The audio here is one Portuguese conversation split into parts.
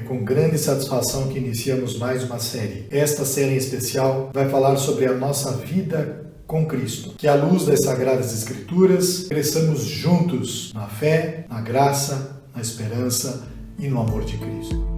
com grande satisfação que iniciamos mais uma série. Esta série em especial vai falar sobre a nossa vida com Cristo. Que à luz das Sagradas Escrituras, cresçamos juntos na fé, na graça, na esperança e no amor de Cristo.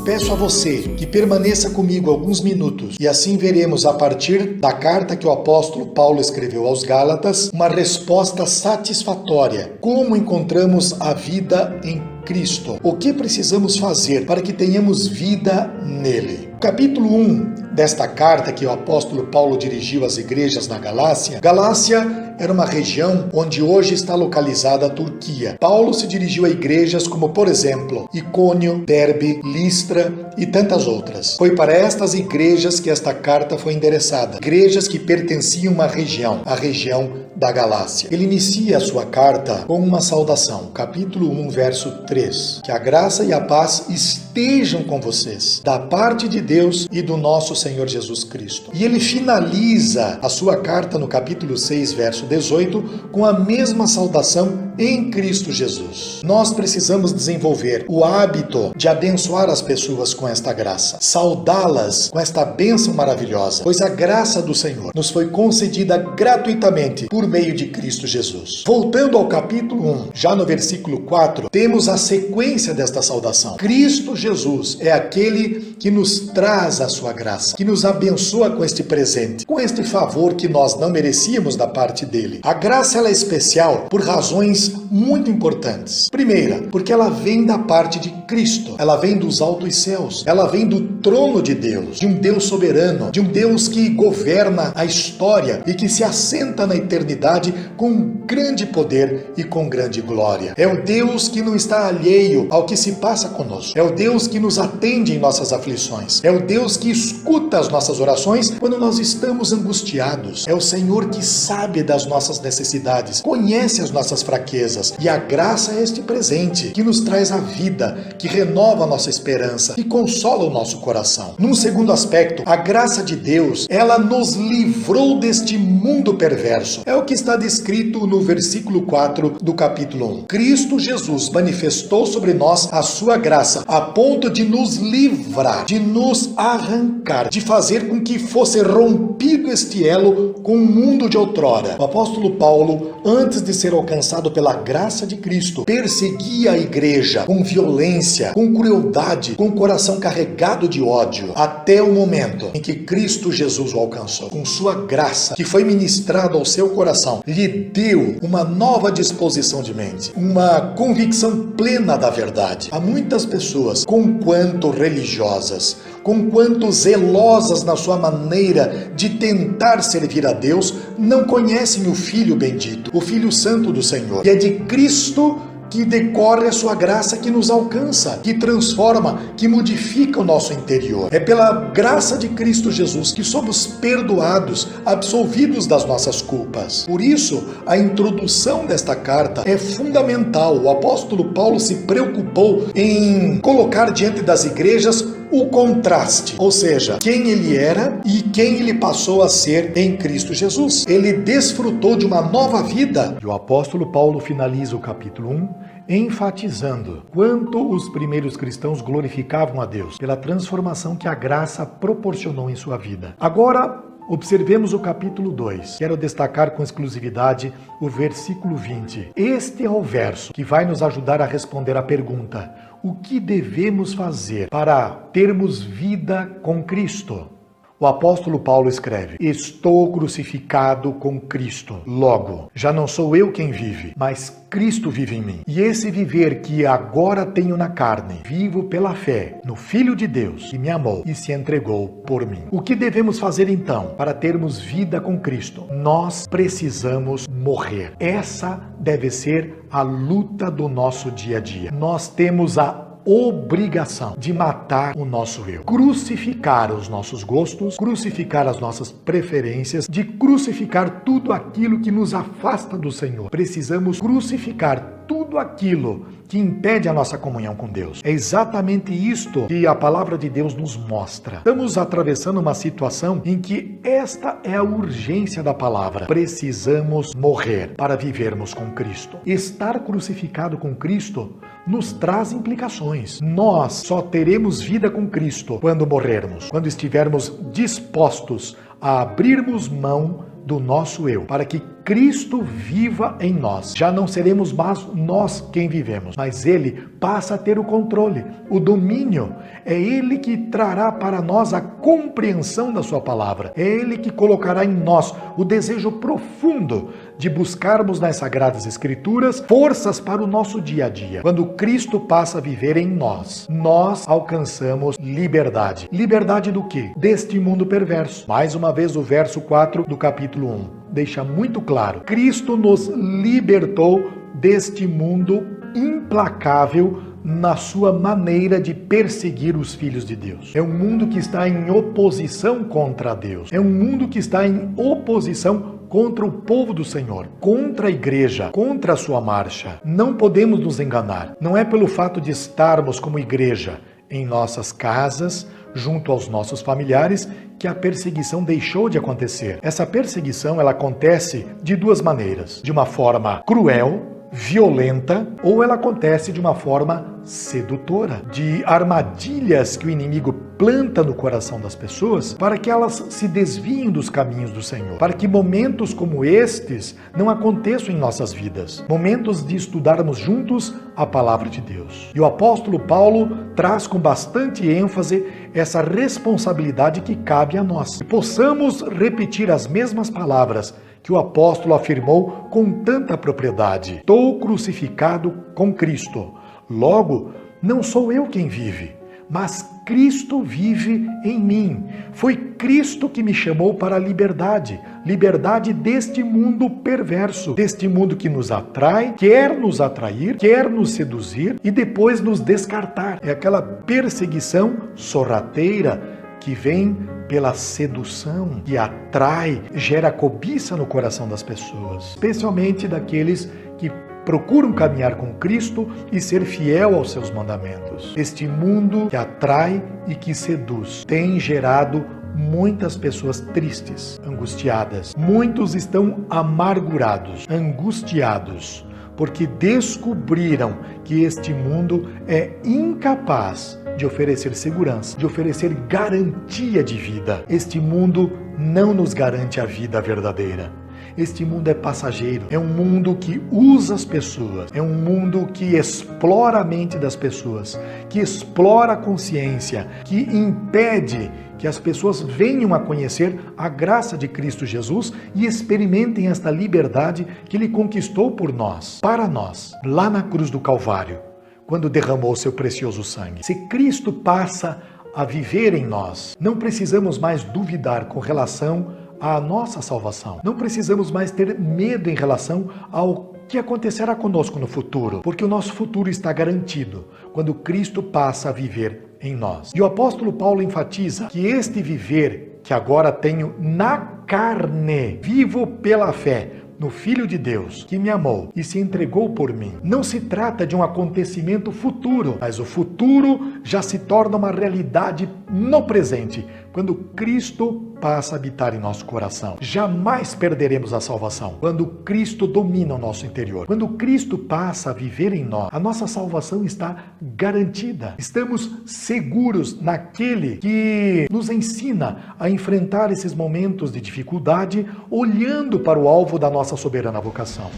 Peço a você que permaneça comigo alguns minutos e assim veremos a partir da carta que o apóstolo Paulo escreveu aos Gálatas uma resposta satisfatória. Como encontramos a vida em Cristo? O que precisamos fazer para que tenhamos vida nele? Capítulo 1 desta carta que o apóstolo Paulo dirigiu às igrejas na Galácia. Galácia era uma região onde hoje está localizada a Turquia. Paulo se dirigiu a igrejas como, por exemplo, Icônio, Derbe, Listra e tantas outras. Foi para estas igrejas que esta carta foi endereçada. Igrejas que pertenciam a uma região, a região da Galácia. Ele inicia a sua carta com uma saudação. Capítulo 1, verso 3. Que a graça e a paz estejam com vocês, da parte de Deus e do nosso Senhor Jesus Cristo. E ele finaliza a sua carta no capítulo 6, verso 18, com a mesma saudação em Cristo Jesus. Nós precisamos desenvolver o hábito de abençoar as pessoas com esta graça, saudá-las com esta bênção maravilhosa, pois a graça do Senhor nos foi concedida gratuitamente por meio de Cristo Jesus. Voltando ao capítulo 1, já no versículo 4, temos a sequência desta saudação. Cristo Jesus é aquele que nos traz a sua graça, que nos abençoa com este presente, com este favor que nós não merecíamos da parte dele. A graça ela é especial por razões muito importantes. Primeira, porque ela vem da parte de Cristo, ela vem dos altos céus, ela vem do trono de Deus, de um Deus soberano, de um Deus que governa a história e que se assenta na eternidade com grande poder e com grande glória. É o Deus que não está alheio ao que se passa conosco, é o Deus que nos atende em nossas aflições, é o Deus que escuta as nossas orações quando nós estamos angustiados, é o Senhor que sabe das nossas necessidades, conhece as nossas fraquezas, e a graça é este presente que nos traz a vida, que renova a nossa esperança e consola o nosso coração. Num segundo aspecto, a graça de Deus, ela nos livrou deste mundo perverso. É o que está descrito no versículo 4 do capítulo 1. Cristo Jesus manifestou sobre nós a sua graça, a ponto de nos livrar, de nos arrancar, de fazer com que fosse rompido este elo com o mundo de outrora. O apóstolo Paulo, antes de ser alcançado pela graça de Cristo, perseguia a igreja com violência, com crueldade, com o coração carregado de ódio, até o momento em que Cristo Jesus o alcançou. Com sua graça, que foi ministrada ao seu coração, lhe deu uma nova disposição de mente, uma convicção plena da verdade. Há muitas pessoas, conquanto religiosas, conquanto zelosas na sua maneira de tentar servir a Deus, não conhecem o Filho bendito, o Filho Santo do Senhor. E é de Cristo que decorre a sua graça que nos alcança, que transforma, que modifica o nosso interior. É pela graça de Cristo Jesus que somos perdoados, absolvidos das nossas culpas. Por isso, a introdução desta carta é fundamental. O apóstolo Paulo se preocupou em colocar diante das igrejas o contraste, ou seja, quem ele era e quem ele passou a ser em Cristo Jesus. Ele desfrutou de uma nova vida. E o apóstolo Paulo finaliza o capítulo 1 enfatizando quanto os primeiros cristãos glorificavam a Deus pela transformação que a graça proporcionou em sua vida. Agora, observemos o capítulo 2. Quero destacar com exclusividade o versículo 20. Este é o verso que vai nos ajudar a responder à pergunta: o que devemos fazer para termos vida com Cristo? O apóstolo Paulo escreve: estou crucificado com Cristo. Logo, já não sou eu quem vive, mas Cristo vive em mim. E esse viver que agora tenho na carne, vivo pela fé no Filho de Deus, que me amou e se entregou por mim. O que devemos fazer então para termos vida com Cristo? Nós precisamos morrer. Essa deve ser a luta do nosso dia a dia. Nós temos a obrigação de matar o nosso eu, crucificar os nossos gostos, crucificar as nossas preferências, de crucificar tudo aquilo que nos afasta do Senhor. Precisamos crucificar tudo aquilo que impede a nossa comunhão com Deus. É exatamente isto que a palavra de Deus nos mostra. Estamos atravessando uma situação em que esta é a urgência da palavra. Precisamos morrer para vivermos com Cristo. Estar crucificado com Cristo nos traz implicações. Nós só teremos vida com Cristo quando morrermos, quando estivermos dispostos a abrirmos mão do nosso eu, para que Cristo viva em nós. Já não seremos mais nós quem vivemos, mas Ele passa a ter o controle, o domínio. É Ele que trará para nós a compreensão da sua palavra. É Ele que colocará em nós o desejo profundo de buscarmos nas Sagradas Escrituras forças para o nosso dia a dia. Quando Cristo passa a viver em nós, nós alcançamos liberdade. Liberdade do quê? Deste mundo perverso. Mais uma vez o verso 4 do capítulo 1 deixa muito claro. Cristo nos libertou deste mundo implacável na sua maneira de perseguir os filhos de Deus. É um mundo que está em oposição contra Deus. É um mundo que está em oposição contra o povo do Senhor, contra a igreja, contra a sua marcha. Não podemos nos enganar. Não é pelo fato de estarmos como igreja em nossas casas, junto aos nossos familiares, que a perseguição deixou de acontecer. Essa perseguição, ela acontece de duas maneiras. De uma forma cruel, violenta, ou ela acontece de uma forma sedutora, de armadilhas que o inimigo planta no coração das pessoas para que elas se desviem dos caminhos do Senhor, para que momentos como estes não aconteçam em nossas vidas, momentos de estudarmos juntos a palavra de Deus. E o apóstolo Paulo traz com bastante ênfase essa responsabilidade que cabe a nós. Que possamos repetir as mesmas palavras que o apóstolo afirmou com tanta propriedade. Estou crucificado com Cristo. Logo, não sou eu quem vive, mas Cristo vive em mim. Foi Cristo que me chamou para a liberdade. Liberdade deste mundo perverso, deste mundo que nos atrai, quer nos atrair, quer nos seduzir e depois nos descartar. É aquela perseguição sorrateira que vem pela sedução, que atrai, gera cobiça no coração das pessoas, especialmente daqueles que procuram caminhar com Cristo e ser fiel aos seus mandamentos. Este mundo que atrai e que seduz tem gerado muitas pessoas tristes, angustiadas. Muitos estão amargurados, angustiados, porque descobriram que este mundo é incapaz de oferecer segurança, de oferecer garantia de vida. Este mundo não nos garante a vida verdadeira. Este mundo é passageiro, é um mundo que usa as pessoas, é um mundo que explora a mente das pessoas, que explora a consciência, que impede que as pessoas venham a conhecer a graça de Cristo Jesus e experimentem esta liberdade que Ele conquistou por nós, para nós, lá na cruz do Calvário, quando derramou seu precioso sangue. Se Cristo passa a viver em nós, não precisamos mais duvidar com relação à nossa salvação. Não precisamos mais ter medo em relação ao que acontecerá conosco no futuro, porque o nosso futuro está garantido quando Cristo passa a viver em nós. E o apóstolo Paulo enfatiza que este viver que agora tenho na carne, vivo pela fé no Filho de Deus, que me amou e se entregou por mim. Não se trata de um acontecimento futuro, mas o futuro já se torna uma realidade no presente, quando Cristo passa a habitar em nosso coração. Jamais perderemos a salvação quando Cristo domina o nosso interior. Quando Cristo passa a viver em nós, a nossa salvação está garantida. Estamos seguros naquele que nos ensina a enfrentar esses momentos de dificuldade, olhando para o alvo da nossa soberana vocação.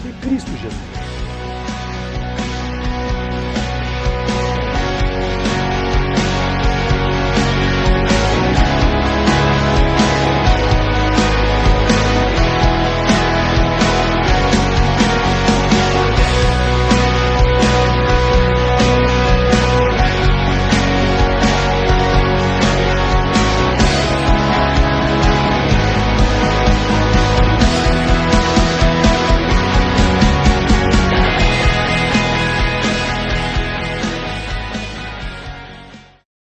É Cristo Jesus.